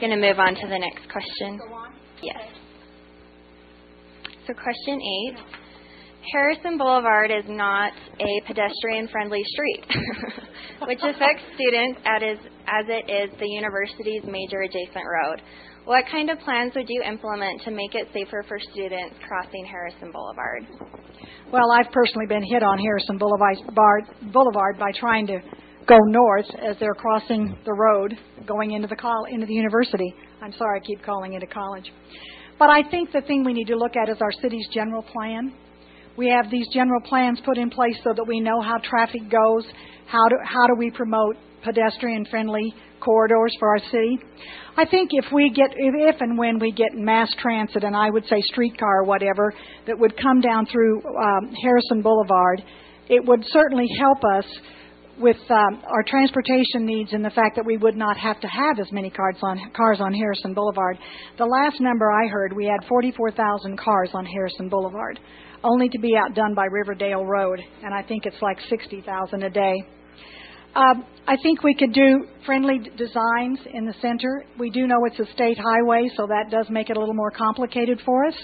going to move on to the next question. Yes. So question 8. Harrison Boulevard is not a pedestrian-friendly street, which affects students as it is the university's major adjacent road. What kind of plans would you implement to make it safer for students crossing Harrison Boulevard? Well, I've personally been hit on Harrison Boulevard by trying to go north as they're crossing the road going into the university. I'm sorry, I keep calling it a college. But I think the thing we need to look at is our city's general plan. We have these general plans put in place so that we know how traffic goes, how do we promote pedestrian-friendly corridors for our city. I think if and when we get mass transit, and I would say streetcar or whatever, that would come down through Harrison Boulevard, it would certainly help us with our transportation needs and the fact that we would not have to have as many cars on Harrison Boulevard. The last number I heard, we had 44,000 cars on Harrison Boulevard, only to be outdone by Riverdale Road, and I think it's like 60,000 a day. I think we could do friendly designs in the center. We do know it's a state highway, so that does make it a little more complicated for us.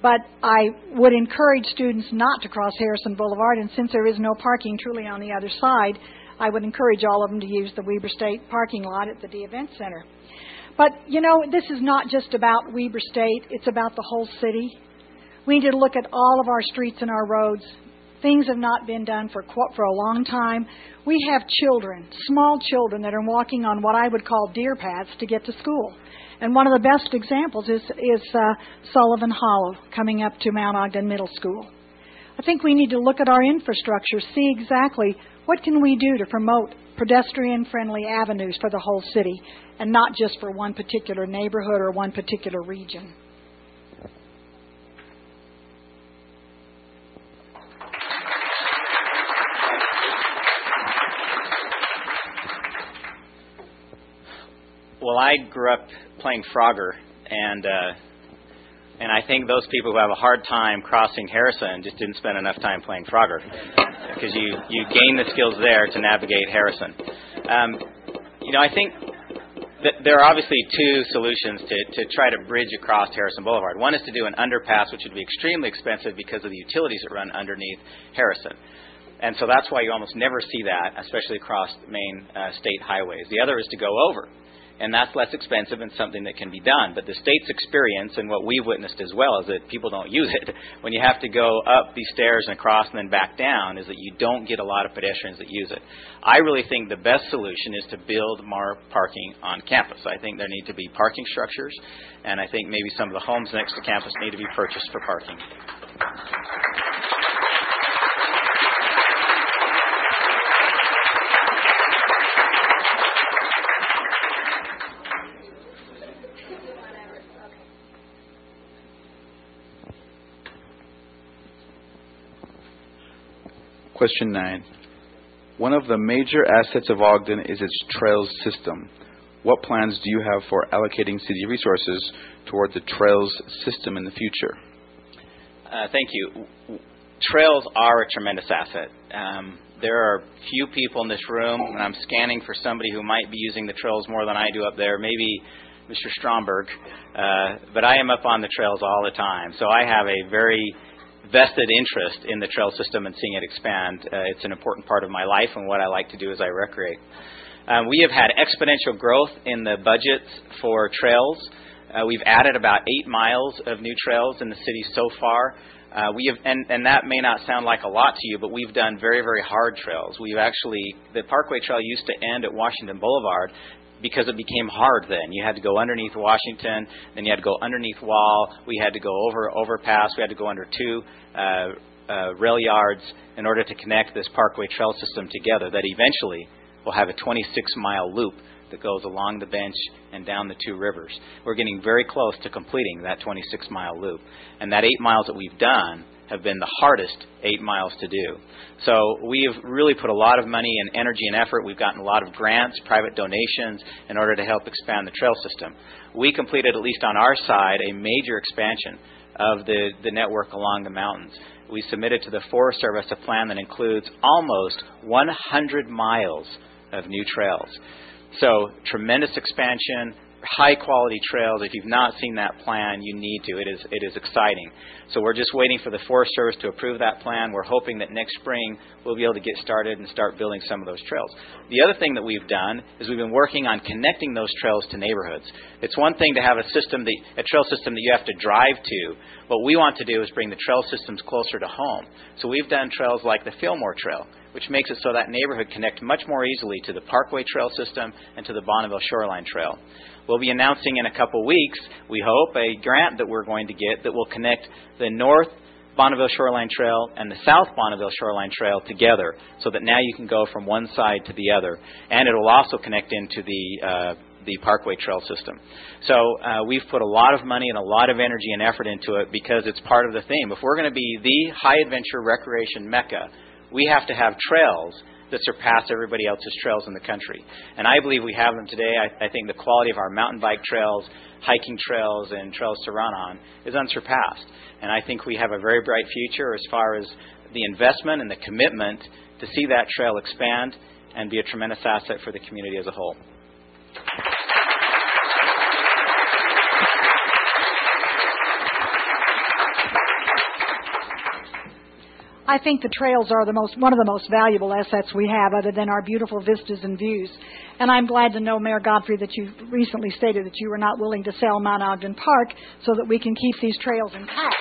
But I would encourage students not to cross Harrison Boulevard, and since there is no parking truly on the other side, I would encourage all of them to use the Weber State parking lot at the D Event Center. But, you know, this is not just about Weber State. It's about the whole city. We need to look at all of our streets and our roads. Things have not been done for a long time. We have children, small children, that are walking on what I would call deer paths to get to school. And one of the best examples is Sullivan Hollow coming up to Mount Ogden Middle School. I think we need to look at our infrastructure, see exactly what can we do to promote pedestrian-friendly avenues for the whole city and not just for one particular neighborhood or one particular region. Well, I grew up playing Frogger, and I think those people who have a hard time crossing Harrison just didn't spend enough time playing Frogger, because you gain the skills there to navigate Harrison. I think that there are obviously two solutions to try to bridge across Harrison Boulevard. One is to do an underpass, which would be extremely expensive because of the utilities that run underneath Harrison. And so that's why you almost never see that, especially across main state highways. The other is to go over. And that's less expensive and something that can be done. But the state's experience, and what we've witnessed as well, is that people don't use it. When you have to go up these stairs and across and then back down, is that you don't get a lot of pedestrians that use it. I really think the best solution is to build more parking on campus. I think there need to be parking structures, and I think maybe some of the homes next to campus need to be purchased for parking. Question 9. One of the major assets of Ogden is its trails system. What plans do you have for allocating city resources toward the trails system in the future? Thank you. Trails are a tremendous asset. There are few people in this room, and I'm scanning for somebody who might be using the trails more than I do up there, maybe Mr. Stromberg, but I am up on the trails all the time. So I have a very vested interest in the trail system and seeing it expand. It's an important part of my life and what I like to do as I recreate. We have had exponential growth in the budgets for trails. We've added about 8 miles of new trails in the city so far. And that may not sound like a lot to you, but we've done very, very hard trails. The Parkway Trail used to end at Washington Boulevard because it became hard then. You had to go underneath Washington, then you had to go underneath Wall, we had to go over overpass, we had to go under 2 rail yards in order to connect this Parkway Trail system together that eventually will have a 26-mile loop that goes along the bench and down the 2 rivers. We're getting very close to completing that 26-mile loop. And that 8 miles that we've done have been the hardest 8 miles to do. So we have really put a lot of money and energy and effort. We've gotten a lot of grants, private donations in order to help expand the trail system. We completed, at least on our side, a major expansion of the network along the mountains. We submitted to the Forest Service a plan that includes almost 100 miles of new trails. So tremendous expansion, high-quality trails. If you've not seen that plan, you need to. It is exciting. So we're just waiting for the Forest Service to approve that plan. We're hoping that next spring we'll be able to get started and start building some of those trails. The other thing that we've done is we've been working on connecting those trails to neighborhoods. It's one thing to have a trail system that you have to drive to. What we want to do is bring the trail systems closer to home. So we've done trails like the Fillmore Trail, which makes it so that neighborhood connect much more easily to the Parkway Trail system and to the Bonneville Shoreline Trail. We'll be announcing in a couple weeks, we hope, a grant that we're going to get that will connect the North Bonneville Shoreline Trail and the South Bonneville Shoreline Trail together, so that now you can go from one side to the other. And it will also connect into the Parkway Trail system. So we've put a lot of money and a lot of energy and effort into it because it's part of the theme. If we're going to be the high-adventure recreation mecca, we have to have trails that surpass everybody else's trails in the country. And I believe we have them today. I think the quality of our mountain bike trails, hiking trails, and trails to run on is unsurpassed. And I think we have a very bright future as far as the investment and the commitment to see that trail expand and be a tremendous asset for the community as a whole. I think the trails are one of the most valuable assets we have, other than our beautiful vistas and views. And I'm glad to know, Mayor Godfrey, that you recently stated that you were not willing to sell Mount Ogden Park so that we can keep these trails intact.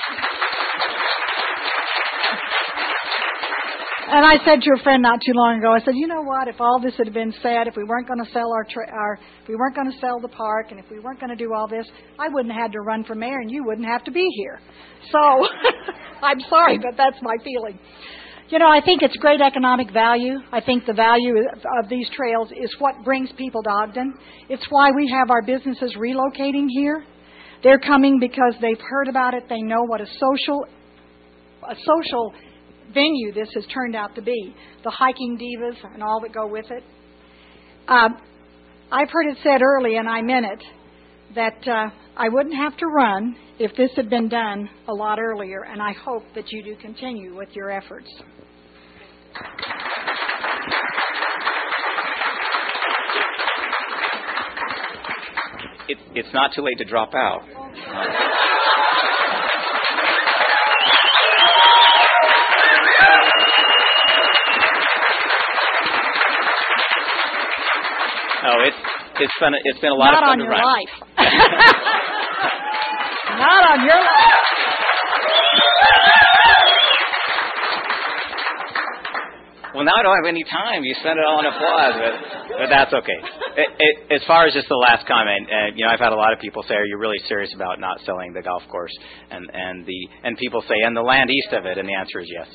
And I said to a friend not too long ago, I said, you know what? If all this had been said, if we weren't going to sell if we weren't going to sell the park, and if we weren't going to do all this, I wouldn't have had to run for mayor, and you wouldn't have to be here. So I'm sorry, but that's my feeling. You know, I think it's great economic value. I think the value of these trails is what brings people to Ogden. It's why we have our businesses relocating here. They're coming because they've heard about it. They know what a social venue this has turned out to be. The hiking divas and all that go with it. I've heard it said early, and I meant it, that I wouldn't have to run if this had been done a lot earlier, and I hope that you do continue with your efforts. It's not too late to drop out. Oh, it's been a lot of fun to run. Not on your life. Not on your life. Well, now I don't have any time. You spent it all on applause, but that's okay. As far as just the last comment, I've had a lot of people say, "Are you really serious about not selling the golf course?" And people say, "And the land east of it?" And the answer is yes.